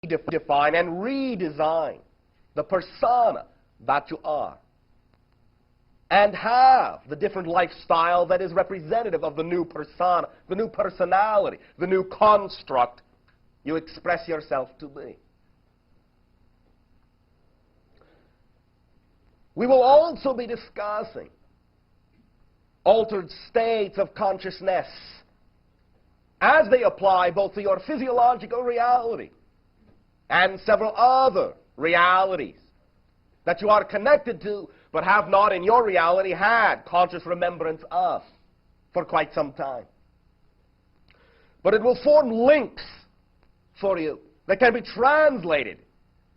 redefine and redesign the persona that you are, and have the different lifestyle that is representative of the new persona, the new personality, the new construct you express yourself to be. We will also be discussing altered states of consciousness as they apply both to your physiological reality and several other realities that you are connected to but have not in your reality had conscious remembrance of for quite some time. But it will form links for you that can be translated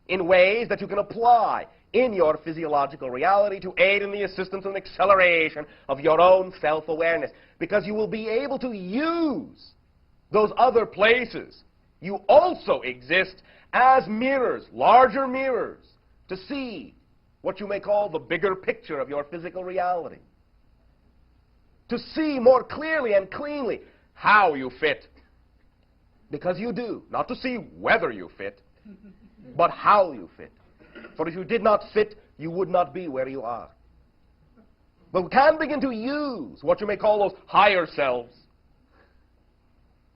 in ways that you can apply in your physiological reality to aid in the assistance and acceleration of your own self-awareness, because you will be able to use those other places you also exist as mirrors, larger mirrors, to see what you may call the bigger picture of your physical reality. To see more clearly and cleanly how you fit. Because you do. Not to see whether you fit, but how you fit. For if you did not fit, you would not be where you are. But we can begin to use what you may call those higher selves,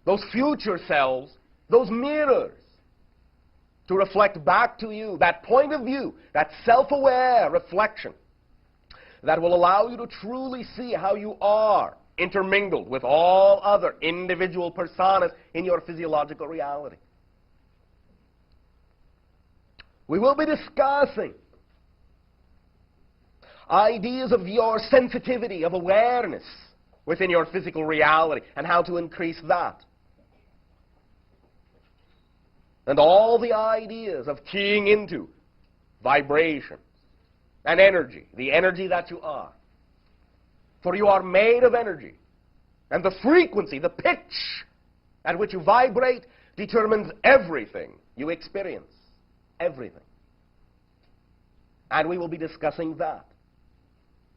those future selves, those mirrors, to reflect back to you that point of view, that self-aware reflection that will allow you to truly see how you are intermingled with all other individual personas in your physiological reality. We will be discussing ideas of your sensitivity, of awareness within your physical reality and how to increase that. And all the ideas of keying into vibration and energy, the energy that you are. For you are made of energy. And the frequency, the pitch at which you vibrate determines everything you experience. Everything. And we will be discussing that.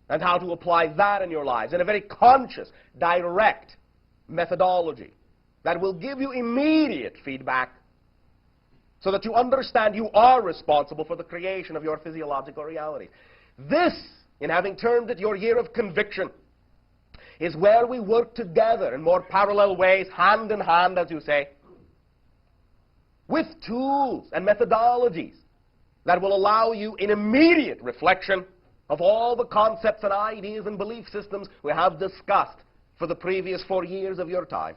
And how to apply that in your lives in a very conscious, direct methodology that will give you immediate feedback so that you understand you are responsible for the creation of your physiological reality. This, in having termed it your year of conviction, is where we work together in more parallel ways, hand in hand, as you say, with tools and methodologies that will allow you in immediate reflection of all the concepts and ideas and belief systems we have discussed for the previous 4 years of your time,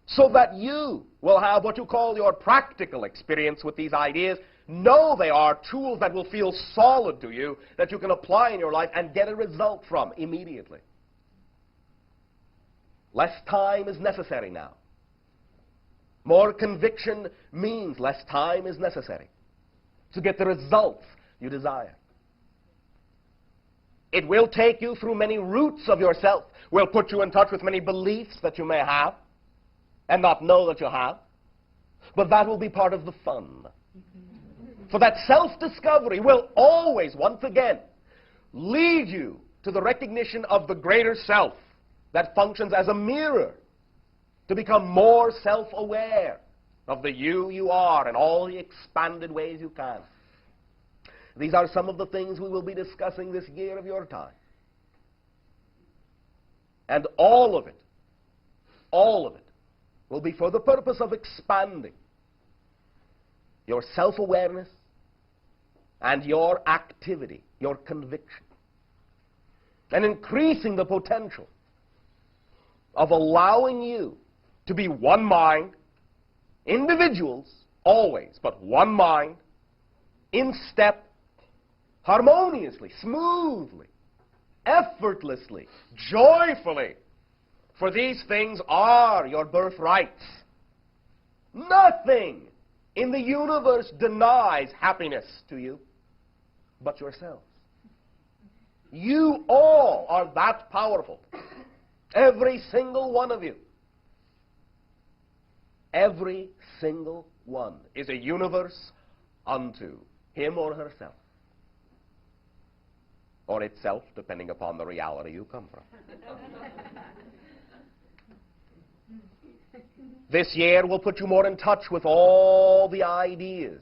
so that you will have what you call your practical experience with these ideas. Know they are tools that will feel solid to you, that you can apply in your life and get a result from immediately. Less time is necessary now. More conviction means less time is necessary to get the results you desire. It will take you through many roots of yourself, will put you in touch with many beliefs that you may have and not know that you have, but that will be part of the fun. For that self-discovery will always, once again, lead you to the recognition of the greater self that functions as a mirror to become more self-aware of the you are in all the expanded ways you can. These are some of the things we will be discussing this year of your time. And all of it will be for the purpose of expanding your self-awareness and your activity, your conviction, and increasing the potential of allowing you to be one mind, individuals always, but one mind, in step, harmoniously, smoothly, effortlessly, joyfully. For these things are your birthrights. Nothing in the universe denies happiness to you but yourselves. You all are that powerful. Every single one of you. Every single one is a universe unto him or herself. Or itself, depending upon the reality you come from. This year will put you more in touch with all the ideas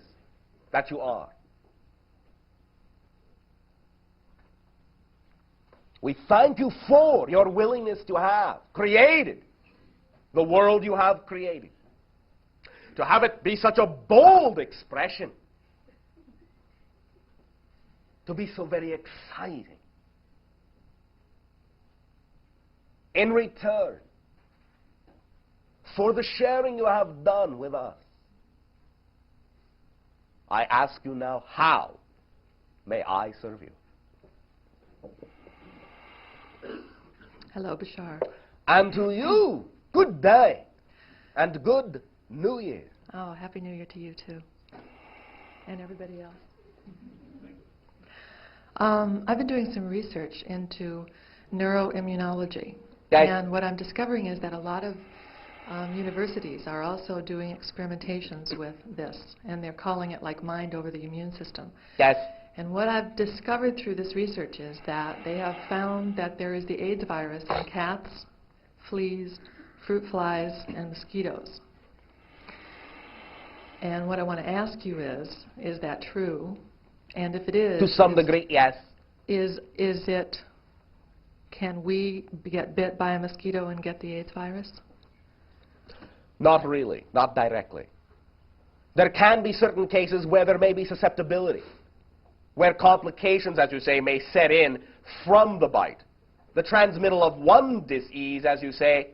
that you are. We thank you for your willingness to have created the world you have created. To have it be such a bold expression. To be so very exciting. In return for the sharing you have done with us, I ask you now, how may I serve you? Hello, Bashar. And to you, good day and good New Year. Oh, Happy New Year to you, too. And everybody else. I've been doing some research into neuroimmunology. Okay. And what I'm discovering is that a lot of universities are also doing experimentations with this. And they're calling it like mind over the immune system. Yes. And what I've discovered through this research is that they have found that there is the AIDS virus in cats, fleas, fruit flies, and mosquitoes. And what I want to ask you is that true? And if it is... To some degree, yes. Can we get bit by a mosquito and get the AIDS virus? Not really, not directly. There can be certain cases where there may be susceptibility, where complications, as you say, may set in from the bite. The transmittal of one disease, as you say,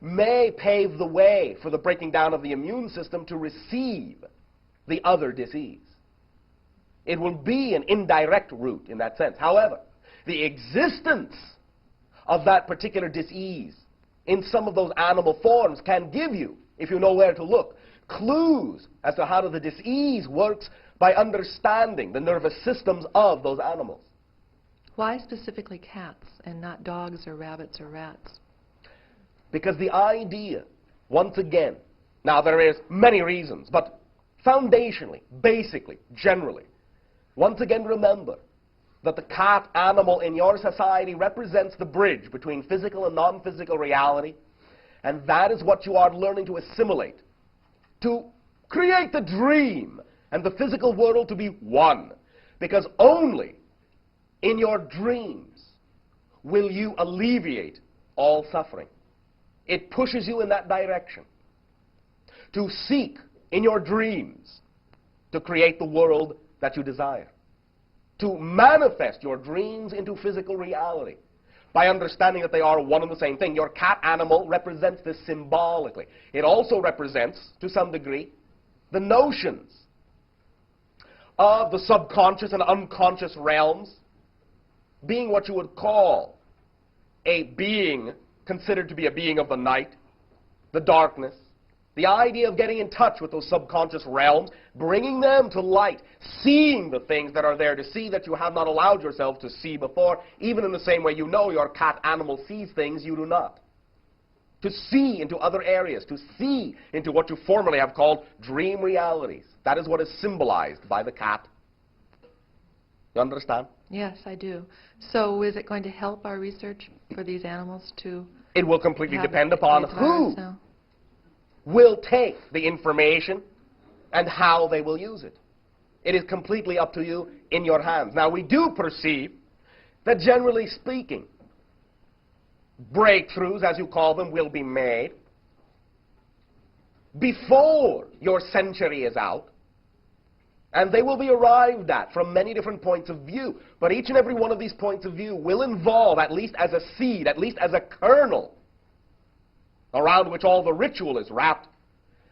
may pave the way for the breaking down of the immune system to receive the other disease. It will be an indirect route in that sense. However, the existence of that particular disease in some of those animal forms can give you, if you know where to look, clues as to how the disease works by understanding the nervous systems of those animals. Why specifically cats and not dogs or rabbits or rats? Because the idea, once again, now there is many reasons, but foundationally, basically, generally, once again remember that the cat animal in your society represents the bridge between physical and non-physical reality, and that is what you are learning to assimilate, to create the dream and the physical world to be one, because only in your dreams will you alleviate all suffering. It pushes you in that direction, to seek in your dreams to create the world that you desire, to manifest your dreams into physical reality by understanding that they are one and the same thing. Your cat animal represents this symbolically. It also represents, to some degree, the notions of the subconscious and unconscious realms being what you would call a being considered to be a being of the night, the darkness, the idea of getting in touch with those subconscious realms, bringing them to light, seeing the things that are there to see that you have not allowed yourself to see before, even in the same way you know your cat animal sees things you do not. To see into other areas, to see into what you formerly have called dream realities. That is what is symbolized by the cat. You understand? Yes, I do. So is it going to help our research for these animals to... It will completely depend upon who now? will take the information and how they will use it. It is completely up to you, in your hands. Now, we do perceive that, generally speaking, breakthroughs, as you call them, will be made before your century is out, and they will be arrived at from many different points of view. But each and every one of these points of view will involve, at least as a seed, at least as a kernel, around which all the ritual is wrapped,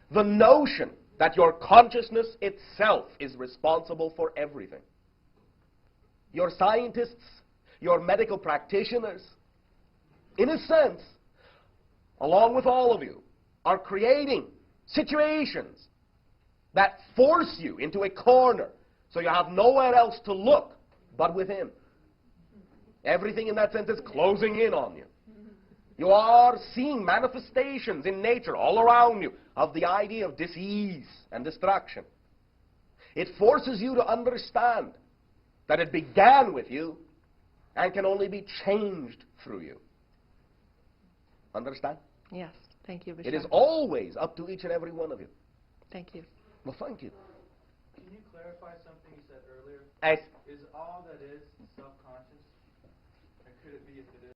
the notion that your consciousness itself is responsible for everything. Your scientists, your medical practitioners, in a sense, along with all of you, are creating situations that force you into a corner so you have nowhere else to look but within. Everything in that sense is closing in on you. You are seeing manifestations in nature all around you of the idea of disease and destruction. It forces you to understand that it began with you and can only be changed through you. Understand? Yes. Thank you, Bashar. It is always up to each and every one of you. Thank you. Well, thank you. Can you clarify something you said earlier? As Is all that is self-conscious? Or could it be if it is?